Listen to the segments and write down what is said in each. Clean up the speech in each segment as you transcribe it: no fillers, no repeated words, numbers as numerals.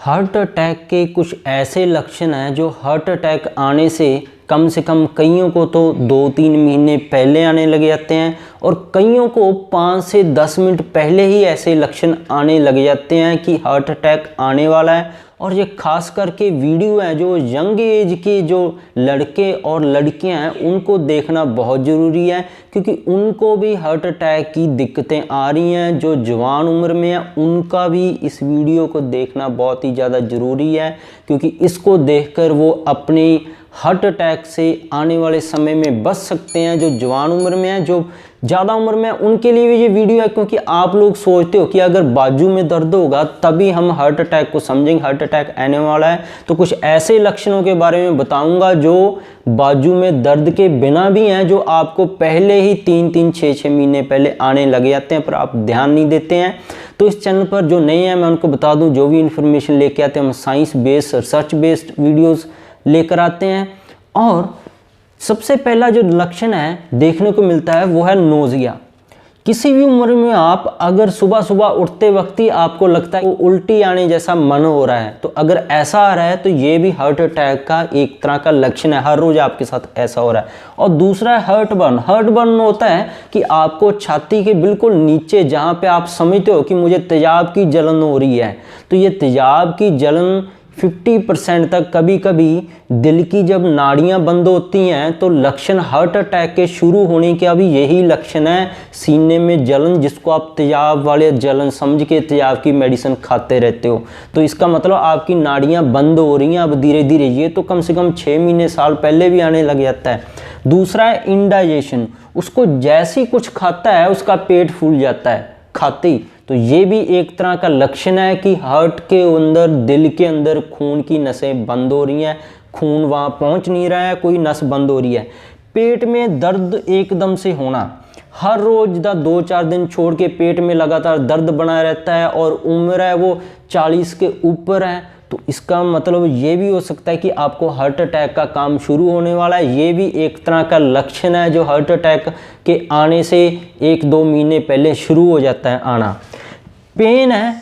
Heart attack के कुछ ऐसे लक्षण हैं जो हार्ट अटैक आने से कम कईयों को तो 2-3 महीने पहले आने लग जाते हैं और कईयों को 5 से 10 मिनट पहले ही ऐसे लक्षण आने लग जाते हैं कि हार्ट अटैक आने वाला है। और ये खास करके वीडियो है जो यंग एज के जो लड़के और लड़कियां हैं उनको देखना बहुत ज़रूरी है, क्योंकि उनको भी हार्ट अटैक की दिक्कतें आ रही हैं। जो जवान उम्र में है उनका भी इस वीडियो को देखना बहुत ही ज़्यादा ज़रूरी है, क्योंकि इसको देखकर वो अपनी हार्ट अटैक से आने वाले समय में बच सकते हैं। जो जवान उम्र में है, जो ज़्यादा उम्र में है, उनके लिए भी ये वीडियो है, क्योंकि आप लोग सोचते हो कि अगर बाजू में दर्द होगा तभी हम हार्ट अटैक को समझेंगे, हार्ट अटैक आने वाला है। तो कुछ ऐसे लक्षणों के बारे में बताऊंगा जो बाजू में दर्द के बिना भी हैं, जो आपको पहले ही 3-3, 6-6 महीने पहले आने लग जाते हैं पर आप ध्यान नहीं देते हैं। तो इस चैनल पर जो नए हैं मैं उनको बता दूं, जो भी इन्फॉर्मेशन लेके आते हैं हम science based, research based videos लेकर आते हैं। और सबसे पहला जो लक्षण है देखने को मिलता है वो है नोज़िया। किसी भी उम्र में आप अगर सुबह सुबह उठते वक्त ही आपको लगता है वो उल्टी आने जैसा मन हो रहा है, तो अगर ऐसा आ रहा है तो ये भी हार्ट अटैक का एक तरह का लक्षण है। हर रोज़ आपके साथ ऐसा हो रहा है। और दूसरा है हार्ट बर्न। हार्ट बर्न होता है कि आपको छाती के बिल्कुल नीचे, जहाँ पे आप समझते हो कि मुझे तेजाब की जलन हो रही है, तो ये तेजाब की जलन 50% तक, कभी कभी दिल की जब नाड़ियां बंद होती हैं तो लक्षण हार्ट अटैक के शुरू होने के अभी यही लक्षण है। सीने में जलन, जिसको आप तेजाब वाले जलन समझ के तेजाब की मेडिसिन खाते रहते हो, तो इसका मतलब आपकी नाड़ियां बंद हो रही हैं अब धीरे धीरे। ये तो कम से कम 6 महीने साल पहले भी आने लग जाता है। दूसरा है इंडाइजेशन। उसको जैसी कुछ खाता है उसका पेट फूल जाता है खाते ही, तो ये भी एक तरह का लक्षण है कि हार्ट के अंदर, दिल के अंदर खून की नसें बंद हो रही हैं, खून वहाँ पहुँच नहीं रहा है, कोई नस बंद हो रही है। पेट में दर्द एकदम से होना, हर रोज 2-4 दिन छोड़ के पेट में लगातार दर्द बना रहता है और उम्र है वो 40 के ऊपर है, तो इसका मतलब ये भी हो सकता है कि आपको हार्ट अटैक का काम शुरू होने वाला है। ये भी एक तरह का लक्षण है जो हार्ट अटैक के आने से 1-2 महीने पहले शुरू हो जाता है आना। पेन है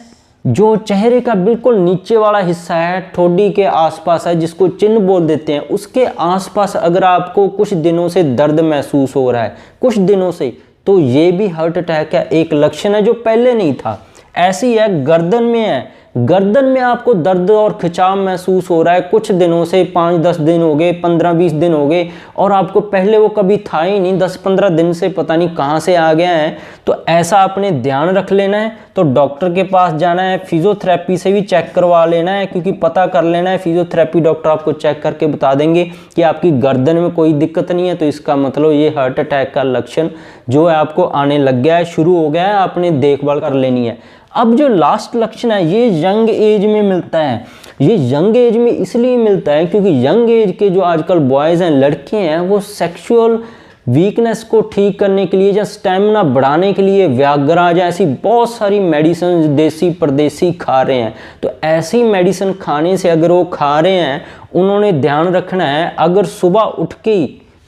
जो चेहरे का बिल्कुल नीचे वाला हिस्सा है, ठोडी के आसपास है, जिसको चिन्ह बोल देते हैं, उसके आसपास अगर आपको कुछ दिनों से दर्द महसूस हो रहा है, कुछ दिनों से, तो ये भी हार्ट अटैक का एक लक्षण है जो पहले नहीं था। ऐसी है गर्दन में है, गर्दन में आपको दर्द और खिंचाव महसूस हो रहा है कुछ दिनों से, 5-10 दिन हो गए, 15-20 दिन हो गए, और आपको पहले वो कभी था ही नहीं, 10-15 दिन से पता नहीं कहाँ से आ गया है। तो ऐसा आपने ध्यान रख लेना है, तो डॉक्टर के पास जाना है, फिजियोथेरेपी से भी चेक करवा लेना है, क्योंकि पता कर लेना है, फिजियोथेरेपी डॉक्टर आपको चेक करके बता देंगे कि आपकी गर्दन में कोई दिक्कत नहीं है, तो इसका मतलब ये हार्ट अटैक का लक्षण जो है आपको आने लग गया है, शुरू हो गया है, आपने देखभाल कर लेनी है। अब जो लास्ट लक्षण है ये यंग एज में मिलता है। ये यंग एज में इसलिए मिलता है क्योंकि यंग एज के जो आजकल बॉयज़ हैं, लड़के हैं, वो सेक्सुअल वीकनेस को ठीक करने के लिए या स्टेमिना बढ़ाने के लिए व्याग्रा जैसी बहुत सारी मेडिसिन देसी परदेसी खा रहे हैं। तो ऐसी मेडिसिन खाने से अगर वो खा रहे हैं, उन्होंने ध्यान रखना है, अगर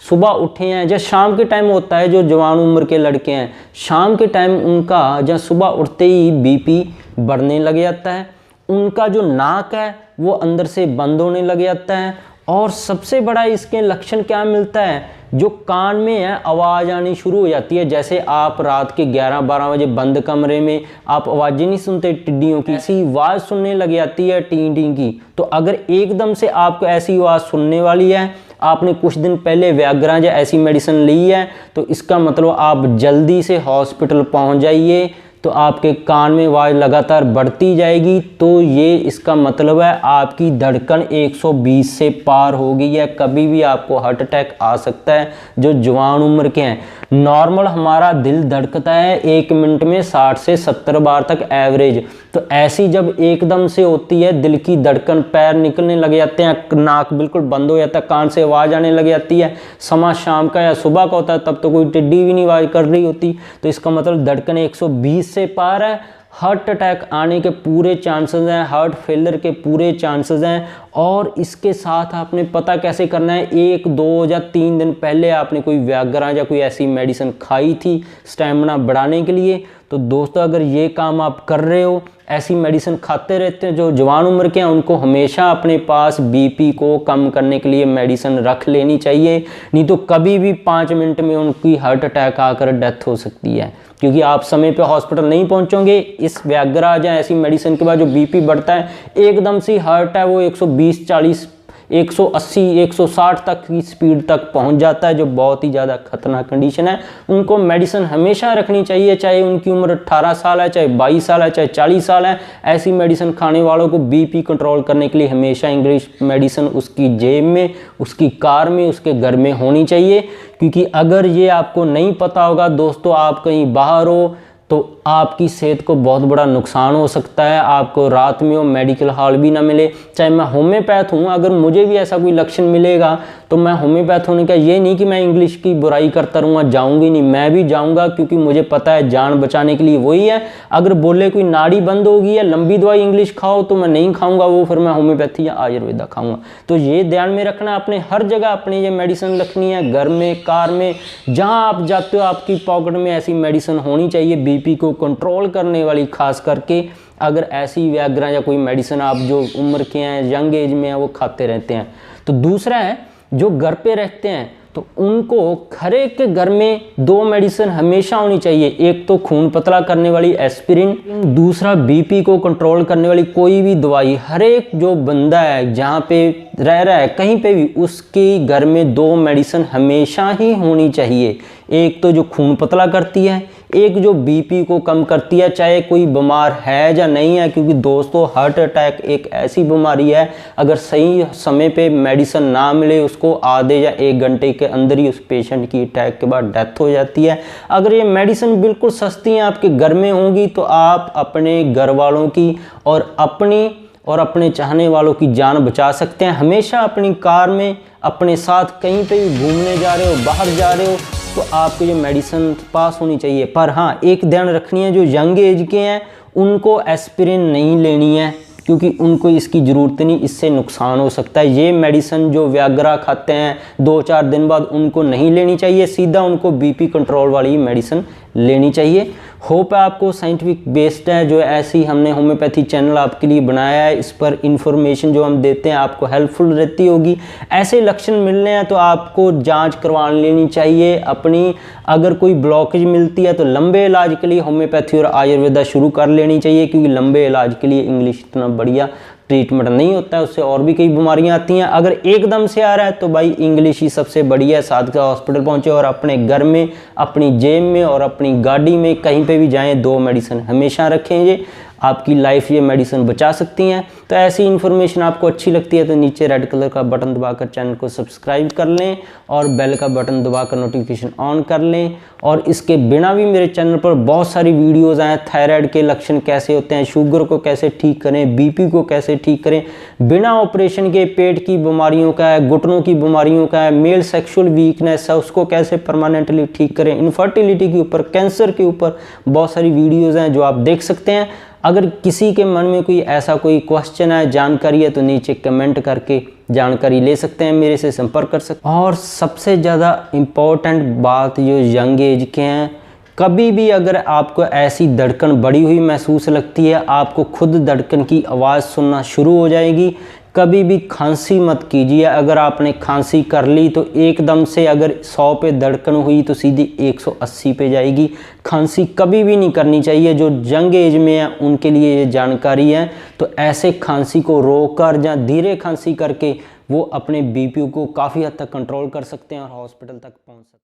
सुबह उठे हैं, जब शाम के टाइम होता है, जो जवान उम्र के लड़के हैं, शाम के टाइम उनका जब सुबह उठते ही बीपी बढ़ने लग जाता है, उनका जो नाक है वो अंदर से बंद होने लग जाता है, और सबसे बड़ा इसके लक्षण क्या मिलता है, जो कान में है आवाज़ आनी शुरू हो जाती है। जैसे आप रात के 11-12 बजे बंद कमरे में आप आवाज़ें नहीं सुनते टिड्डियों की, ऐसी आवाज़ सुनने लग जाती है टी टी की। तो अगर एकदम से आपको ऐसी आवाज़ सुनने वाली है, आपने कुछ दिन पहले व्याग्रा या ऐसी मेडिसिन ली है, तो इसका मतलब आप जल्दी से हॉस्पिटल पहुंच जाइए। तो आपके कान में आवाज़ लगातार बढ़ती जाएगी, तो ये इसका मतलब है आपकी धड़कन 120 से पार हो गई है, कभी भी आपको हार्ट अटैक आ सकता है। जो जवान उम्र के हैं, नॉर्मल हमारा दिल धड़कता है 1 मिनट में 60 से 70 बार तक एवरेज। तो ऐसी जब एकदम से होती है, दिल की धड़कन, पैर निकलने लग जाते हैं, नाक बिल्कुल बंद हो जाता है, कान से आवाज़ आने लग जाती है, समा शाम का या सुबह का होता है, तब तो कोई टिड्डी भी नहीं आवाज़ कर रही होती, तो इसका मतलब धड़कन 120 से पार है, हार्ट अटैक आने के पूरे चांसेस हैं, हार्ट फेलियर के पूरे चांसेस हैं। और इसके साथ आपने पता कैसे करना है, 1, 2 या 3 दिन पहले आपने कोई व्याग्रा या कोई ऐसी मेडिसिन खाई थी स्टैमिना बढ़ाने के लिए। तो दोस्तों अगर ये काम आप कर रहे हो, ऐसी मेडिसिन खाते रहते हैं जो जवान उम्र के हैं, उनको हमेशा अपने पास बीपी को कम करने के लिए मेडिसिन रख लेनी चाहिए, नहीं तो कभी भी 5 मिनट में उनकी हार्ट अटैक आकर डेथ हो सकती है, क्योंकि आप समय पे हॉस्पिटल नहीं पहुंचोगे। इस व्याग्रा या ऐसी मेडिसिन के बाद जो बीपी बढ़ता है, एकदम से हार्ट है वो 120, 40, 180, 160 तक की स्पीड तक पहुंच जाता है, जो बहुत ही ज़्यादा खतरनाक कंडीशन है। उनको मेडिसिन हमेशा रखनी चाहिए, चाहे उनकी उम्र 18 साल है, चाहे 22 साल है, चाहे 40 साल है। ऐसी मेडिसिन खाने वालों को बीपी कंट्रोल करने के लिए हमेशा इंग्लिश मेडिसिन उसकी जेब में, उसकी कार में, उसके घर में होनी चाहिए। क्योंकि अगर ये आपको नहीं पता होगा दोस्तों, आप कहीं बाहर हो तो आपकी सेहत को बहुत बड़ा नुकसान हो सकता है। आपको रात में वो मेडिकल हॉल भी ना मिले। चाहे मैं होम्योपैथ हूँ, अगर मुझे भी ऐसा कोई लक्षण मिलेगा तो मैं होम्योपैथ होने का ये नहीं कि मैं इंग्लिश की बुराई करता रहूँगा, जाऊँगी नहीं, मैं भी जाऊँगा, क्योंकि मुझे पता है जान बचाने के लिए वही है। अगर बोले कोई नाड़ी बंद होगी या लंबी दवाई इंग्लिश खाओ तो मैं नहीं खाऊँगा वो, फिर मैं होम्योपैथी या आयुर्वेदा खाऊँगा। तो ये ध्यान में रखना, अपने हर जगह अपने ये मेडिसिन रखनी है, घर में, कार में, जहाँ आप जाते हो आपकी पॉकेट में ऐसी मेडिसिन होनी चाहिए बीपी को कंट्रोल करने वाली। खास करके अगर ऐसी व्याग्रा या कोई मेडिसिन आप जो उम्र के हैं, यंग एज में हैं, वो खाते रहते हैं। तो दूसरा है जो घर पे रहते हैं तो उनको हर एक के घर में 2 मेडिसिन हमेशा होनी चाहिए। एक तो खून पतला करने वाली एस्पिरिन, दूसरा बीपी को कंट्रोल करने वाली कोई भी दवाई। हर एक जो बंदा है जहाँ पे रह रहा है कहीं पे भी, उसके घर में 2 मेडिसिन हमेशा ही होनी चाहिए। एक तो जो खून पतला करती है, एक जो बीपी को कम करती है, चाहे कोई बीमार है या नहीं है। क्योंकि दोस्तों हार्ट अटैक एक ऐसी बीमारी है, अगर सही समय पे मेडिसिन ना मिले उसको, आधे या 1 घंटे के अंदर ही उस पेशेंट की अटैक के बाद डेथ हो जाती है। अगर ये मेडिसिन बिल्कुल सस्ती हैं, आपके घर में होंगी, तो आप अपने घर वालों की और अपने चाहने वालों की जान बचा सकते हैं। हमेशा अपनी कार में अपने साथ कहीं पे भी घूमने जा रहे हो, बाहर जा रहे हो, तो आपको ये मेडिसिन पास होनी चाहिए। पर हाँ, एक ध्यान रखनी है, जो यंग एज के हैं उनको एस्पिरिन नहीं लेनी है, क्योंकि उनको इसकी ज़रूरत नहीं, इससे नुकसान हो सकता है। ये मेडिसिन जो व्याग्रा खाते हैं 2-4 दिन बाद, उनको नहीं लेनी चाहिए, सीधा उनको बीपी कंट्रोल वाली मेडिसिन लेनी चाहिए। होप है आपको साइंटिफिक बेस्ड है, जो ऐसी हमने होम्योपैथी चैनल आपके लिए बनाया है, इस पर इंफॉर्मेशन जो हम देते हैं आपको हेल्पफुल रहती होगी। ऐसे लक्षण मिलने हैं तो आपको जांच करवा लेनी चाहिए अपनी। अगर कोई ब्लॉकेज मिलती है तो लंबे इलाज के लिए होम्योपैथी और आयुर्वेदा शुरू कर लेनी चाहिए, क्योंकि लंबे इलाज के लिए इंग्लिश इतना बढ़िया ट्रीटमेंट नहीं होता है, उससे और भी कई बीमारियां आती हैं। अगर एकदम से आ रहा है तो भाई इंग्लिश ही सबसे बढ़िया है। साथ का हॉस्पिटल पहुंचे और अपने घर में, अपनी जेब में और अपनी गाड़ी में कहीं पे भी जाएं, 2 मेडिसिन हमेशा रखेंगे। आपकी लाइफ ये मेडिसिन बचा सकती हैं। तो ऐसी इन्फॉर्मेशन आपको अच्छी लगती है तो नीचे रेड कलर का बटन दबाकर चैनल को सब्सक्राइब कर लें और बेल का बटन दबाकर नोटिफिकेशन ऑन कर लें। और इसके बिना भी मेरे चैनल पर बहुत सारी वीडियोस हैं, थायराइड के लक्षण कैसे होते हैं, शुगर को कैसे ठीक करें, बीपी को कैसे ठीक करें बिना ऑपरेशन के, पेट की बीमारियों का है, घुटनों की बीमारियों का है, मेल सेक्सुअल वीकनेस है उसको कैसे परमानेंटली ठीक करें, इनफर्टिलिटी के ऊपर, कैंसर के ऊपर बहुत सारी वीडियोज़ हैं जो आप देख सकते हैं। अगर किसी के मन में कोई ऐसा कोई क्वेश्चन है, जानकारी है, तो नीचे कमेंट करके जानकारी ले सकते हैं, मेरे से संपर्क कर सकते हैं। और सबसे ज़्यादा इम्पोर्टेंट बात, जो यंग एज के हैं, कभी भी अगर आपको ऐसी धड़कन बढ़ी हुई महसूस लगती है, आपको खुद धड़कन की आवाज़ सुनना शुरू हो जाएगी, कभी भी खांसी मत कीजिए। अगर आपने खांसी कर ली तो एकदम से अगर 100 पे धड़कन हुई तो सीधी 180 पे जाएगी। खांसी कभी भी नहीं करनी चाहिए। जो यंग एज में है उनके लिए ये जानकारी है। तो ऐसे खांसी को रोककर या धीरे खांसी करके वो अपने बीपी को काफ़ी हद तक कंट्रोल कर सकते हैं और हॉस्पिटल तक पहुंच सकते हैं।